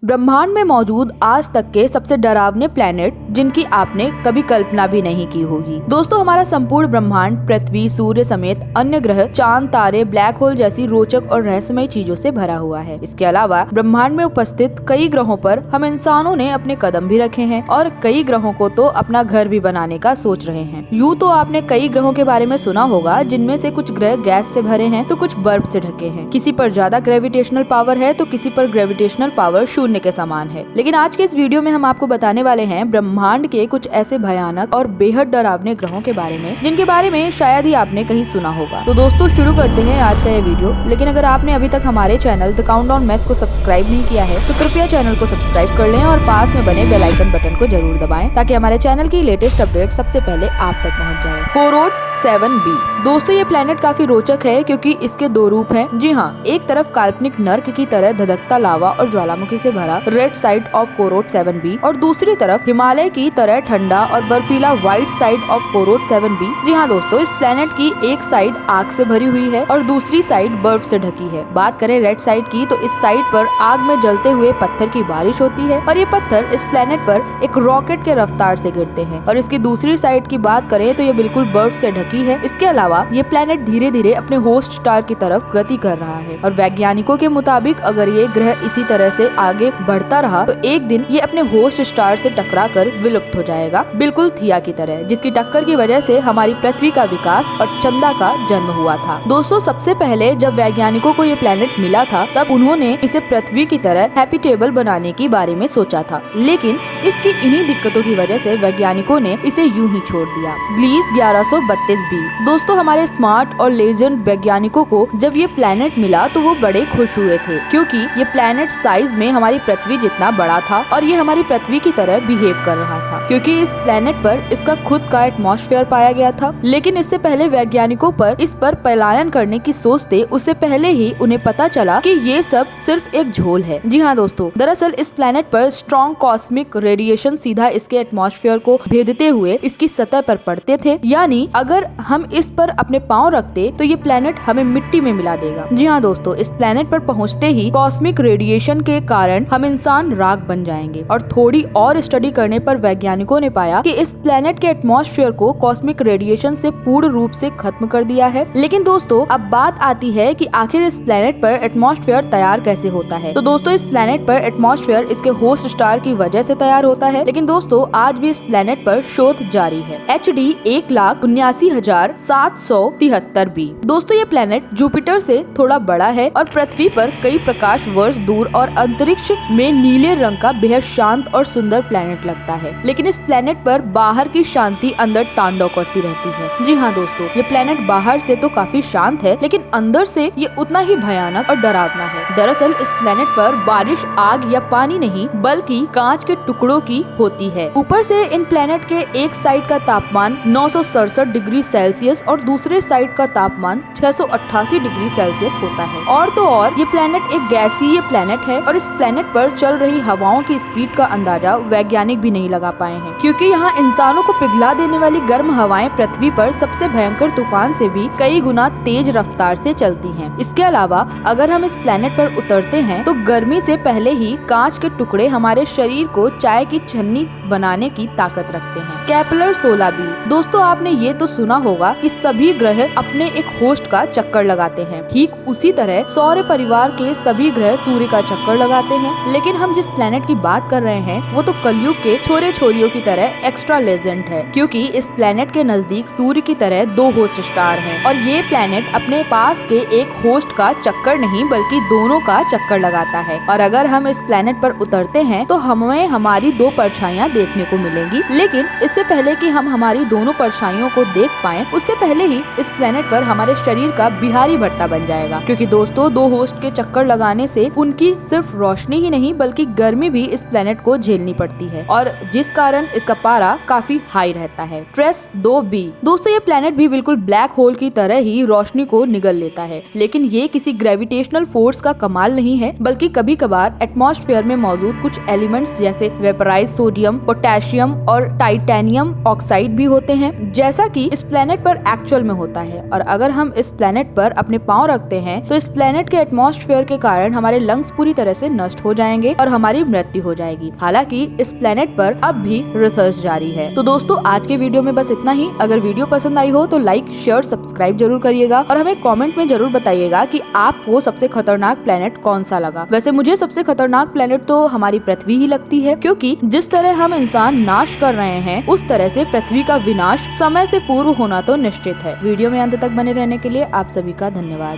ब्रह्मांड में मौजूद आज तक के सबसे डरावने प्लेनेट जिनकी आपने कभी कल्पना भी नहीं की होगी। दोस्तों, हमारा संपूर्ण ब्रह्मांड पृथ्वी, सूर्य समेत अन्य ग्रह, चांद, तारे, ब्लैक होल जैसी रोचक और रहस्यमय चीजों से भरा हुआ है। इसके अलावा ब्रह्मांड में उपस्थित कई ग्रहों पर हम इंसानों ने अपने कदम भी रखे हैं और कई ग्रहों को तो अपना घर भी बनाने का सोच रहे हैं। यूँ तो आपने कई ग्रहों के बारे में सुना होगा, जिनमें से कुछ ग्रह गैस से भरे हैं तो कुछ बर्फ से ढके हैं। किसी पर ज्यादा ग्रेविटेशनल पावर है तो किसी पर ग्रेविटेशनल पावर शून्य के समान है। लेकिन आज के इस वीडियो में हम आपको बताने वाले हैं ब्रह्मांड के कुछ ऐसे भयानक और बेहद डरावने ग्रहों के बारे में जिनके बारे में शायद ही आपने कहीं सुना होगा। तो दोस्तों, शुरू करते हैं आज का ये वीडियो। लेकिन अगर आपने अभी तक हमारे चैनल द काउंटडाउन मेस को सब्सक्राइब नहीं किया है तो कृपया चैनल को सब्सक्राइब कर लें और पास में बने बेल आइकन बटन को जरूर दबाएं ताकि हमारे चैनल की लेटेस्ट अपडेट सबसे पहले आप तक पहुँच जाए। कोरोट 7b। दोस्तों, ये प्लेनेट काफी रोचक है क्योंकि इसके दो रूप हैं। जी हाँ, एक तरफ काल्पनिक नर्क की तरह धधकता लावा और ज्वालामुखी से भरा रेड साइड ऑफ कोरोट 7b और दूसरी तरफ हिमालय की तरह ठंडा और बर्फीला व्हाइट साइड ऑफ कोरोट 7b। जी हाँ दोस्तों, इस प्लेनेट की एक साइड आग से भरी हुई है और दूसरी साइड बर्फ से ढकी है। बात करें रेड साइड की तो इस साइड पर आग में जलते हुए पत्थर की बारिश होती है और ये पत्थर इस प्लेनेट पर एक रॉकेट के रफ्तार से गिरते हैं। और इसकी दूसरी साइड की बात करें तो ये बिल्कुल बर्फ से ढकी है। इसके अलावा ये प्लेनेट धीरे धीरे अपने होस्ट स्टार की तरफ गति कर रहा है और वैज्ञानिकों के मुताबिक अगर ये ग्रह इसी तरह से आगे बढ़ता रहा तो एक दिन ये अपने होस्ट स्टार से टकराकर विलुप्त हो जाएगा, बिल्कुल थिया की तरह, जिसकी टक्कर की वजह से हमारी पृथ्वी का विकास और चंदा का जन्म हुआ था। दोस्तों, सबसे पहले जब वैज्ञानिकों को ये प्लेनेट मिला था तब उन्होंने इसे पृथ्वी की तरह हैबिटेबल बनाने के बारे में सोचा था, लेकिन इसकी इन्हीं दिक्कतों की वजह से वैज्ञानिकों ने इसे यूं ही छोड़ दिया। Gliese 1132b। दोस्तों, हमारे स्मार्ट और लेजेंड वैज्ञानिकों को जब ये प्लेनेट मिला तो वो बड़े खुश हुए थे क्योंकि ये प्लेनेट साइज में हमारी पृथ्वी जितना बड़ा था और ये हमारी पृथ्वी की तरह बिहेव कर रहा था क्योंकि इस प्लेनेट पर इसका खुद का एटमॉस्फेयर पाया गया था। लेकिन इससे पहले वैज्ञानिकों पर इस पर पलायन करने की सोचते उससे पहले ही उन्हें पता चला कि ये सब सिर्फ एक झोल है। जी हाँ दोस्तों, दरअसल इस प्लेनेट पर स्ट्रॉन्ग कॉस्मिक रेडिएशन सीधा इसके एटमॉस्फेयर को भेदते हुए इसकी सतह पर पड़ते थे, यानी अगर हम इस पर अपने पाँव रखते तो ये प्लेनेट हमें मिट्टी में मिला देगा। जी हाँ दोस्तों, इस प्लेनेट पर पहुँचते ही कॉस्मिक रेडिएशन के कारण हम इंसान राख बन जाएंगे और थोड़ी और स्टडी करने पर वैज्ञानिकों ने पाया कि इस प्लेनेट के एटमॉस्फेयर को कॉस्मिक रेडिएशन से पूर्ण रूप से खत्म कर दिया है। लेकिन दोस्तों, अब बात आती है कि आखिर इस प्लेनेट पर एटमॉस्फेयर तैयार कैसे होता है। तो दोस्तों, इस प्लेनेट पर एटमॉस्फेयर इसके होस्ट स्टार की वजह से तैयार होता है। लेकिन दोस्तों, आज भी इस प्लेनेट पर शोध जारी है। HD 1,79,773b। दोस्तों, ये प्लेनेट जुपिटर से थोड़ा बड़ा है और पृथ्वी पर कई प्रकाश वर्ष दूर और अंतरिक्ष में नीले रंग का बेहद शांत और सुंदर प्लेनेट लगता है। लेकिन इस प्लेनेट पर बाहर की शांति अंदर तांडव करती रहती है। जी हाँ दोस्तों, ये प्लेनेट बाहर से तो काफी शांत है लेकिन अंदर से ये उतना ही भयानक और डरावना है। दरअसल इस प्लेनेट पर बारिश आग या पानी नहीं बल्कि कांच के टुकड़ों की होती है। ऊपर से इन प्लेनेट के एक साइड का तापमान 967 डिग्री सेल्सियस और दूसरे साइड का तापमान 688 डिग्री सेल्सियस होता है। और तो और ये प्लेनेट एक गैसीय प्लेनेट है और इस प्लेनेट पर चल रही हवाओं की स्पीड का अंदाजा वैज्ञानिक भी नहीं लगा पाए हैं क्योंकि यहाँ इंसानों को पिघला देने वाली गर्म हवाएं पृथ्वी पर सबसे भयंकर तूफान से भी कई गुना तेज रफ्तार से चलती हैं। इसके अलावा अगर हम इस प्लेनेट पर उतरते हैं तो गर्मी से पहले ही कांच के टुकड़े हमारे शरीर को चाय की छन्नी बनाने की ताकत रखते हैं। Kepler 16b। दोस्तों, आपने ये तो सुना होगा कि सभी ग्रह अपने एक होस्ट का चक्कर लगाते हैं। ठीक उसी तरह सौर परिवार के सभी ग्रह सूर्य का चक्कर लगाते हैं। लेकिन हम जिस प्लेनेट की बात कर रहे हैं वो तो कलयुग के छोरे छोरियों की तरह एक्स्ट्रा लेजेंड है क्योंकि इस प्लेनेट के नजदीक सूर्य की तरह 2 होस्ट स्टार हैं और ये प्लेनेट अपने पास के एक होस्ट का चक्कर नहीं बल्कि दोनों का चक्कर लगाता है। और अगर हम इस प्लेनेट पर उतरते हैं तो हमें हमारी 2 परछाइयां देखने को मिलेंगी। लेकिन इससे पहले कि हम हमारी दोनों परछाइयों को देख पाएं, उससे पहले ही इस प्लेनेट पर हमारे शरीर का बिहारी भट्टा बन जाएगा क्योंकि दोस्तों 2 होस्ट के चक्कर लगाने से उनकी सिर्फ रोशनी ही नहीं बल्कि गर्मी भी इस प्लेनेट को झेलनी पड़ती है और जिस कारण इसका पारा काफी हाई रहता है। Trace 2b। दोस्तों, ये प्लेनेट भी बिल्कुल ब्लैक होल की तरह ही रोशनी को निगल लेता है लेकिन ये किसी ग्रेविटेशनल फोर्स का कमाल नहीं है बल्कि कभी कभार एटमॉस्फेयर में मौजूद कुछ एलिमेंट्स जैसे वेपराइज सोडियम पोटेशियम और टाइटेनियम ऑक्साइड भी होते हैं, जैसा कि इस प्लेनेट पर एक्चुअल में होता है। और अगर हम इस प्लेनेट पर अपने पांव रखते हैं तो इस प्लेनेट के एटमॉस्फेयर के कारण हमारे लंग्स पूरी तरह से नष्ट हो जाएंगे और हमारी मृत्यु हो जाएगी। हालांकि इस प्लेनेट पर अब भी रिसर्च जारी है। तो दोस्तों आज के वीडियो में बस इतना ही। अगर वीडियो पसंद आई हो तो लाइक शेयर सब्सक्राइब जरूर करिएगा और हमें कमेंट में जरूर बताइएगा कि आपको सबसे खतरनाक प्लेनेट कौन सा लगा। वैसे मुझे सबसे खतरनाक प्लेनेट तो हमारी पृथ्वी ही लगती है, क्योंकि जिस तरह हम इंसान नाश कर रहे हैं उस तरह से पृथ्वी का विनाश समय से पूर्व होना तो निश्चित है। वीडियो में अंत तक बने रहने के लिए आप सभी का धन्यवाद।